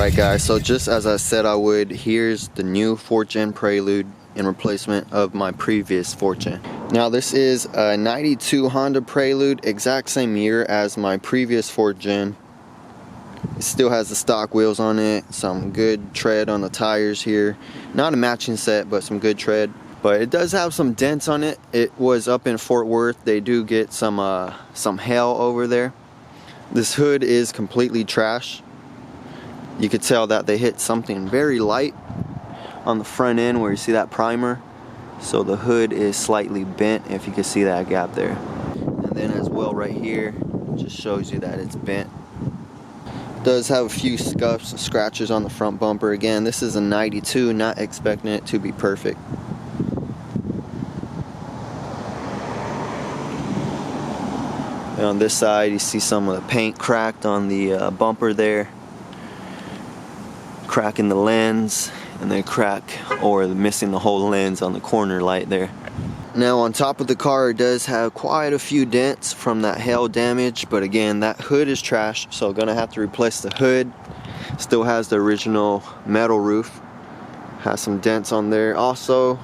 Alright guys, so just as I said I would, here's the new 4th Gen Prelude in replacement of my previous 4th Gen. Now this is a 92 Honda Prelude, exact same year as my previous 4th Gen. It still has the stock wheels on it, some good tread on the tires here. Not a matching set, but some good tread. But it does have some dents on it. It was up in Fort Worth. They do get some hail over there. This hood is completely trash. You could tell that they hit something very light on the front end where you see that primer. So the hood is slightly bent, if you can see that gap there. And then as well right here, just shows you that it's bent. It does have a few scuffs and scratches on the front bumper. Again, this is a 92, not expecting it to be perfect. And on this side you see some of the paint cracked on the bumper there. Crack in the lens, and then crack or missing the whole lens on the corner light there. Now on top of the car it does have quite a few dents from that hail damage, but again that hood is trash, so gonna have to replace the hood. Still has the original metal roof, has some dents on there also.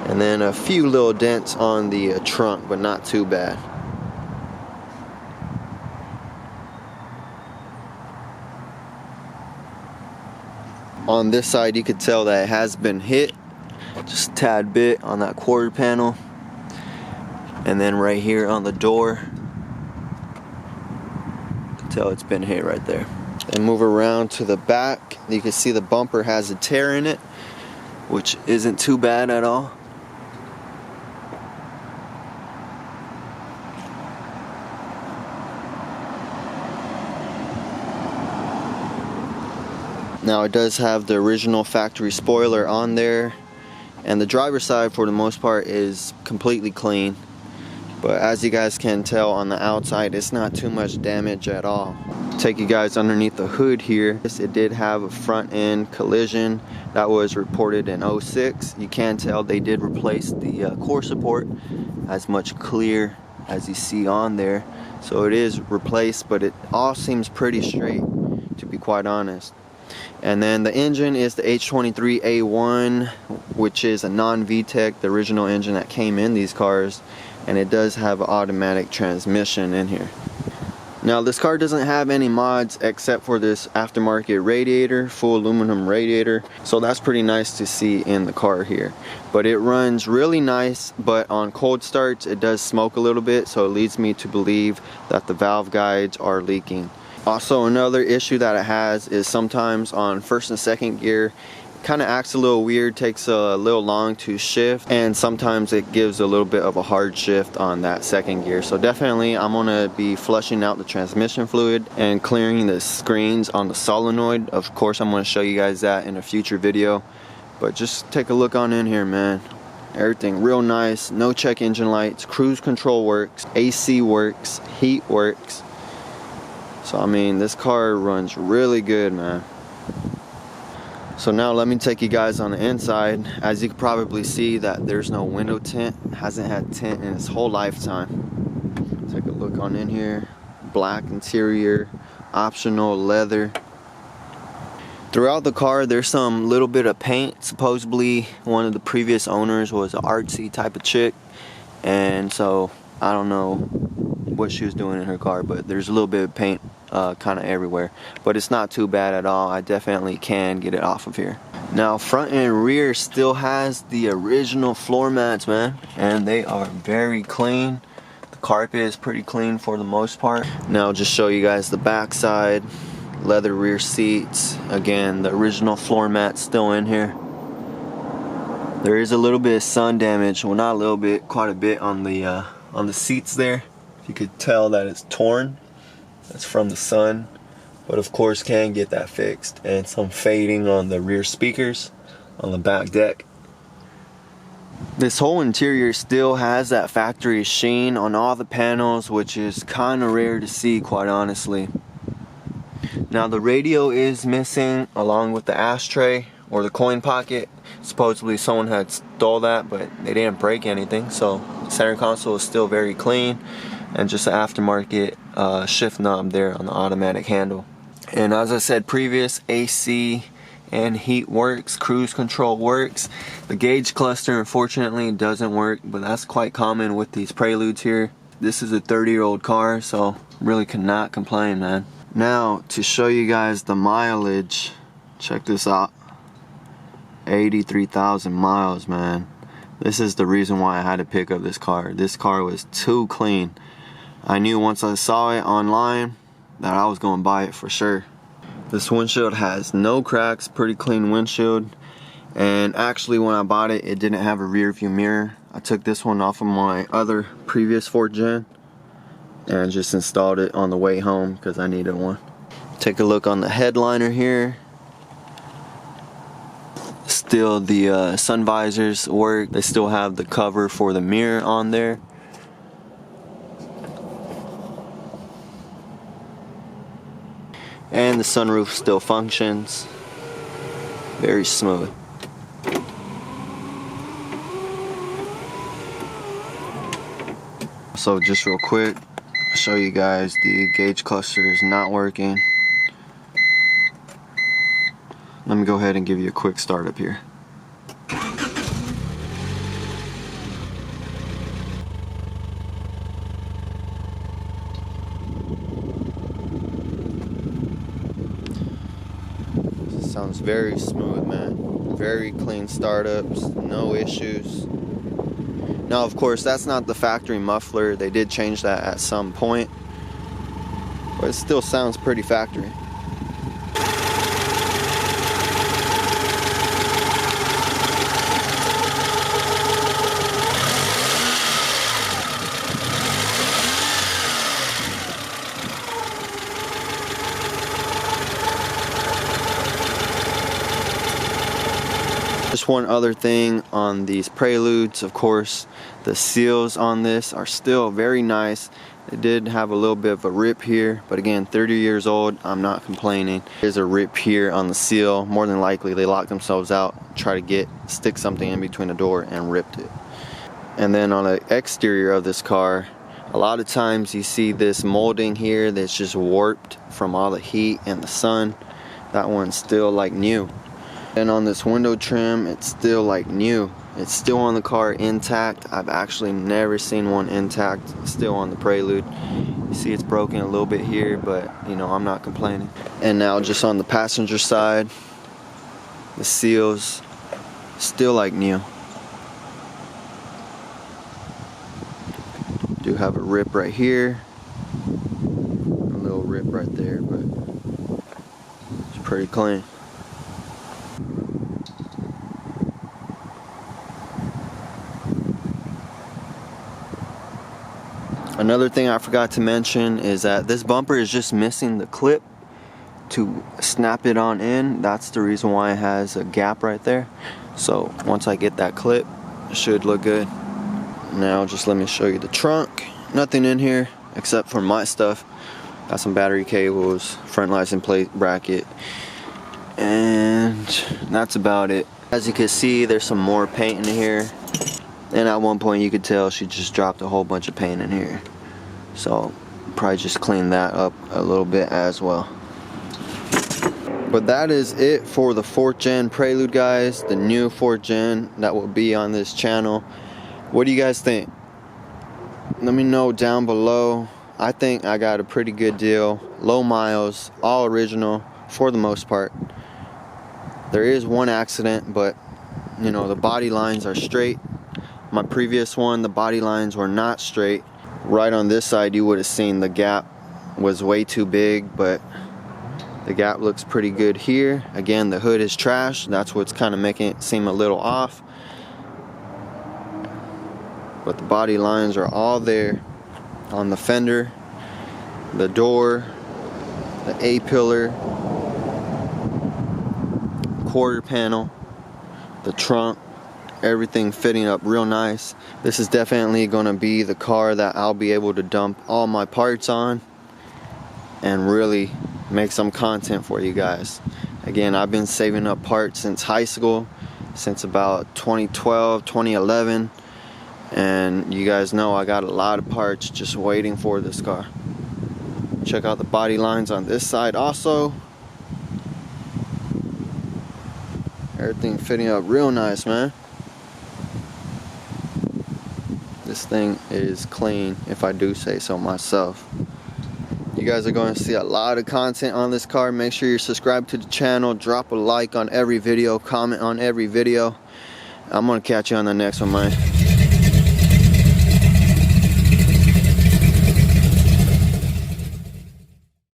And then a few little dents on the trunk, but not too bad. On this side you could tell that it has been hit just a tad bit on that quarter panel, and then right here on the door you can tell it's been hit right there. And move around to the back, you can see the bumper has a tear in it, which isn't too bad at all. Now it does have the original factory spoiler on there, and the driver's side for the most part is completely clean, but as you guys can tell on the outside it's not too much damage at all. Take you guys underneath the hood here. It did have a front end collision that was reported in 06. You can tell they did replace the core support, as much clear as you see on there, so it is replaced, but it all seems pretty straight, to be quite honest. And then the engine is the H23A1, which is a non-VTEC, the original engine that came in these cars, and it does have an automatic transmission in here. Now this car doesn't have any mods except for this aftermarket radiator, full aluminum radiator, so that's pretty nice to see in the car here. But it runs really nice, but on cold starts it does smoke a little bit, so it leads me to believe that the valve guides are leaking. Also, another issue that it has is sometimes on first and second gear it kind of acts a little weird, takes a little long to shift, and sometimes it gives a little bit of a hard shift on that second gear. So definitely I'm gonna be flushing out the transmission fluid and clearing the screens on the solenoid. Of course I'm gonna show you guys that in a future video, but just take a look on in here, man. Everything real nice, no check engine lights, cruise control works, AC works, heat works. So I mean, this car runs really good, man. So now let me take you guys on the inside. As you can probably see that there's no window tint. It hasn't had tint in its whole lifetime. Take a look on in here. Black interior, optional leather. Throughout the car there's some little bit of paint. Supposedly one of the previous owners was an artsy type of chick, and so I don't know what she was doing in her car, but there's a little bit of paint kind of everywhere, but it's not too bad at all. I definitely can get it off of here. Now front and rear still has the original floor mats, man, and they are very clean. The carpet is pretty clean for the most part. Now I'll just show you guys the back side. Leather rear seats, again the original floor mat still in here. There is a little bit of sun damage, well not a little bit, quite a bit on the seats there. You could tell that it's torn. That's from the sun, but of course can get that fixed. And some fading on the rear speakers on the back deck. This whole interior still has that factory sheen on all the panels, which is kind of rare to see, quite honestly. Now the radio is missing along with the ashtray or the coin pocket. Supposedly someone had stole that, but they didn't break anything, so the center console is still very clean. and just an aftermarket shift knob there on the automatic handle. And as I said previous, AC and heat works, cruise control works. The gauge cluster unfortunately doesn't work, but that's quite common with these Preludes here. This is a 30-year-old car, so really cannot complain, man. Now to show you guys the mileage, check this out. 83,000 miles, man. This is the reason why I had to pick up this car. This car was too clean. I knew once I saw it online that I was going to buy it for sure. This windshield has no cracks, pretty clean windshield. And actually when I bought it, it didn't have a rear view mirror. I took this one off of my other previous 4th gen and just installed it on the way home because I needed one. Take a look on the headliner here. Still the sun visors work. They still have the cover for the mirror on there. And the sunroof still functions. Very smooth. So just real quick, I'll show you guys the gauge cluster is not working. Let me go ahead and give you a quick start up here. Sounds very smooth, man. Very clean startups, no issues. Now, of course, that's not the factory muffler. They did change that at some point, but it still sounds pretty factory. Just one other thing on these Preludes, of course, the seals on this are still very nice. They did have a little bit of a rip here, but again, 30 years old, I'm not complaining. There's a rip here on the seal. More than likely, they locked themselves out, try to stick something in between the door and ripped it. And then on the exterior of this car, a lot of times you see this molding here that's just warped from all the heat and the sun. That one's still like new. And on this window trim, it's still like new. It's still on the car intact. I've actually never seen one intact still on the Prelude. You see it's broken a little bit here, but you know, I'm not complaining. And now just on the passenger side, the seals still like new. Do have a rip right here, a little rip right there, but it's pretty clean. Another thing I forgot to mention is that this bumper is just missing the clip to snap it on in. That's the reason why it has a gap right there. So once I get that clip, it should look good. Now just let me show you the trunk. Nothing in here except for my stuff. Got some battery cables, front license plate bracket, and that's about it. As you can see, there's some more paint in here. And at one point you could tell she just dropped a whole bunch of paint in here. So probably just clean that up a little bit as well. But that is it for the 4th gen Prelude, guys. The new 4th gen that will be on this channel. What do you guys think? Let me know down below. I think I got a pretty good deal. Low miles, all original for the most part. There is one accident, but you know, the body lines are straight. My previous one, the body lines were not straight. Right on this side, you would have seen the gap was way too big, but the gap looks pretty good here. Again, the hood is trash. That's what's kind of making it seem a little off. But the body lines are all there on the fender, the door, the A-pillar, quarter panel, the trunk. Everything fitting up real nice. This is definitely going to be the car that I'll be able to dump all my parts on and really make some content for you guys. Again, I've been saving up parts since high school, since about 2012, 2011, And you guys know I got a lot of parts just waiting for this car. Check out the body lines on this side also. Everything fitting up real nice, man. This thing is clean, if I do say so myself. You guys are going to see a lot of content on this car. Make sure you're subscribed to the channel. Drop a like on every video. Comment on every video. I'm going to catch you on the next one, man.